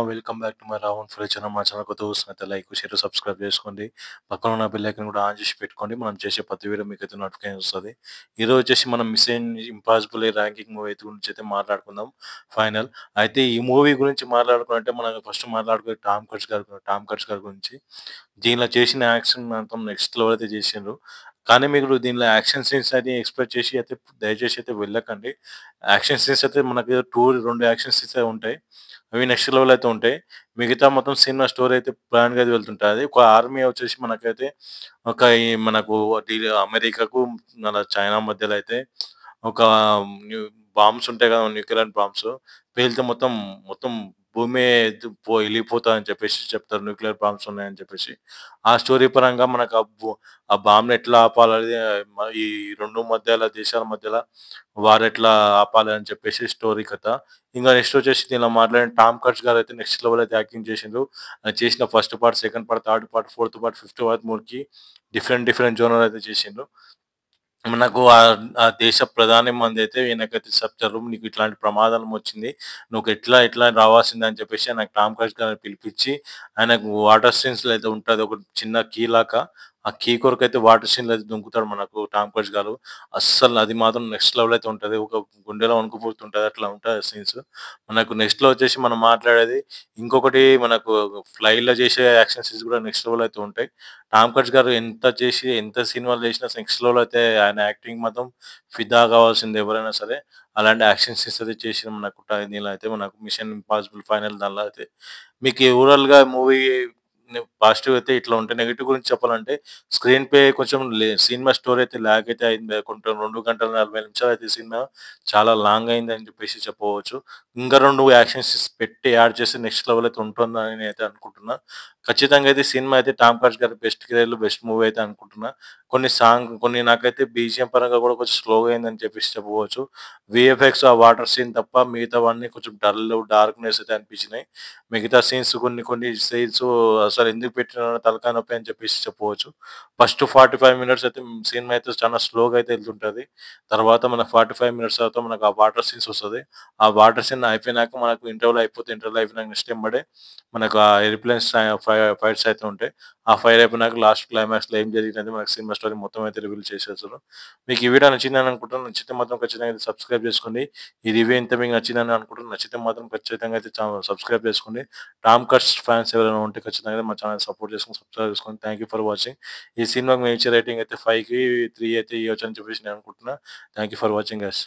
Welcome back to my Ravan friends channel. మా channel కొత్తగా చూస్తున్నట్లయితే లైక్, షేర్, సబ్స్క్రైబ్ చేసుకోండి. పక్కన ఉన్న బెల్ ఐకాన్ కూడా ఆన్ చేసి పెట్టుకోండి. మనం చేసే ప్రతి వీడియో మీకైతే నోటిఫికేషన్ వస్తది. ఈరోజు వచ్చేసి మనం మిషన్ ఇంపాసిబుల్ ర్యాంకింగ్ మూవీ గురించి అయితే మాట్లాడుకుందాం ఫైనల్. అయితే ఈ మూవీ గురించి మాట్లాడుకునంటే మనం ఫస్ట్ మాట్లాడుకునే టామ్ క్రూజ్ గారి గురించి. దీనిలో చేసిన యాక్షన్ మాత్రం నెక్స్ట్ లెవెల్ అయితే చేసిండ్రు. కానీ మీరు దీనిలో యాక్షన్ సీన్స్ అయితే ఎక్స్‌పెక్ట్ చేసి అయితే దయచేసి అయితే వెళ్ళకండి. యాక్షన్ సీన్స్ అయితే మనకి 2 యాక్షన్ సీన్స్ అయితే ఉంటాయి. అవి నెక్స్ట్ లెవెల్ అయితే ఉంటాయి. మిగతా మొత్తం సినిమా స్టోరీ అయితే ప్లాన్‌గా అయితే వెళ్తుంటది. ఒక ఆర్మీ వచ్చేసి మనకైతే ఒక ఈ మనకు అమెరికాకు మన చైనా మధ్యలో అయితే ఒక న్యూ బాంబ్స్ ఉంటాయి కదా! న్యూక్లియర్ బాంబ్స్ పేలితే మొత్తం భూమే ఎళ్ళిపోతదని చెప్పేసి చెప్తారు. న్యూక్లియర్ బాంబ్స్ ఉన్నాయని చెప్పేసి. ఆ స్టోరీ పరంగా మనకు ఆ బాంబ్‌ని ఎట్లా ఆపాలనేది ఈ 2 దేశాల మధ్యల వార్ ఎట్లా ఆపాలి అని చెప్పేసి స్టోరీ కథ. ఇంగా నెక్స్ట్ వచ్చేసి దీనిలో మాట్లాడిన 'టామ్ క్రూజ్' గారైతే నెక్స్ట్ లెవెల్ అయితే యాక్టింగ్ చేసిండ్రు. చేసిన first part, second part, third part, fourth part, fifth part మూడికి డిఫరెంట్ జోనర్ అయితే చేసిండ్రు. మనకు ఆ దేశ ప్రధాని మందైతే ఈయనకైతే చెప్తారు. "నీకు ఇట్లాంటి ప్రమాదం వచ్చింది. నువ్వు ఇట్లా రావాల్సిందే" అని చెప్పేసి ఆయనకు 'టామ్ క్రూజ్' గారిని పిలిపిచ్చి ఆయనకు వాటర్ సీన్స్‌లో అయితే ఉంటది. ఒక చిన్న కీ లాగా. ఆ కీ కొరకైతే వాటర్ సీన్‌లో అయితే దుంకుతాడు మనకు 'టామ్ క్రూజ్' గారు. అస్సలు అది మాత్రం నెక్స్ట్ లెవెల్ అయితే ఉంటది. ఒక గుండెలో వణుకుపుడుతుంటది. అట్లా ఉంటది సీన్స్. మనకు నెక్స్ట్‌లో వచ్చేసి మనం మాట్లాడేది ఇంకొకటి మనకు ఫ్లైట్‌లో చేసే యాక్షన్ సీన్స్ కూడా నెక్స్ట్ లెవెల్ అయితే ఉంటాయి. 'టామ్ క్రూజ్' గారు ఎంత సినిమాలు చేసినా నెక్స్ట్ లెవెల్ అయితే ఆయన యాక్టింగ్ మాత్రం ఫిదా కావాల్సిందే ఎవరైనా సరే. అలాంటి యాక్షన్ సీన్స్ అయితే చేసిన మనకు దీనిలో అయితే మనకు 'మిషన్ ఇంపాసిబుల్' ఫైనల్ దానిలో అయితే. మీకు ఓవరాల్‌గా మూవీ పాజిటివ్ అయితే ఇట్లా ఉంటాయి. నెగెటివ్ గురించి చెప్పాలంటే స్క్రీన్ ప్లే కొంచెం సినిమా స్టోరీ అయితే లాగ్ అయితే అయింది. కొంచెం 2 గంటల 40 నిమిషాలు అయితే సినిమా చాలా లాంగ్ అయిందని చెప్పేసి చెప్పవచ్చు. ఇంకా 2 యాక్షన్ సీన్స్ పెట్టి యాడ్ చేస్తే నెక్స్ట్ లెవెల్ అయితే ఉంటుందని నేనైతే అనుకుంటున్నా. ఖచ్చితంగా అయితే సినిమా అయితే 'టామ్ క్రూజ్' గారి బెస్ట్ కెరియర్‌లో బెస్ట్ మూవీ అయితే అనుకుంటున్నా. కొన్ని నాకైతే బీజీఎం పరంగా కూడా కొంచెం స్లోగా అయిందని చెప్పేసి చెప్పవచ్చు. వీఎఫ్ఎక్స్ ఆ వాటర్ సీన్ తప్ప మిగతావన్నీ కొంచెం డార్క్‌నెస్ అయితే అనిపించినాయి. మిగతా సీన్స్ కొన్ని సీన్స్ అసలెందుకు పెట్టినారో తలకాయ నొప్పి అని చెప్పేసి చెప్పవచ్చు. ఫస్ట్ 45 మినిట్స్ అయితే సినిమా అయితే చాలా స్లోగా అయితే ఎళ్తుంటది. తర్వాత మనకు 45 మినిట్స్ తర్వాత మనకు ఆ వాటర్ సీన్స్ వస్తది. ఆ వాటర్ సీన్ అయిపోయినాక మనకు ఇంటర్వల్ అయిపోయినాక నెక్స్ట్ ఎంబడే మనకు ఆ ఏరోప్లేన్స్ ఫైట్స్ అయితే ఉంటాయి. ఆ ఫైర్ అయిపోయినాక లాస్ట్ క్లైమాక్స్‌లో ఏం జరిగిందనేది మనకు సినిమా స్టోరీ మొత్తం అయితే రివీల్ చేసేస్తారు. మీకు ఈ వీడియో నచ్చిందని అనుకుంటున్నాను. నచ్చితే మాత్రం ఖచ్చితంగా అయితే సబ్స్క్రైబ్ చేసుకోండి. ఈ రివ్యూ ఇంత మీకు నచ్చిందని అనుకుంటున్నాను. నచ్చితే మాత్రం ఖచ్చితంగా అయితే సబ్స్క్రైబ్ చేసుకోండి. 'టామ్ క్రూజ్' ఫ్యాన్స్ ఎవరైనా ఉంటే ఖచ్చితంగా మా ఛానెల్ సపోర్ట్ చేసుకొని సబ్స్క్రైబ్ చేసుకోండి. Thank you for watching. ఈ సినిమాకి మేము ఇచ్చే రేటింగ్ అయితే 5కి 3 అయితే ఇయ్యొచ్చని చెప్పేసి నేను అనుకుంటున్నా. Thank you for watching guys.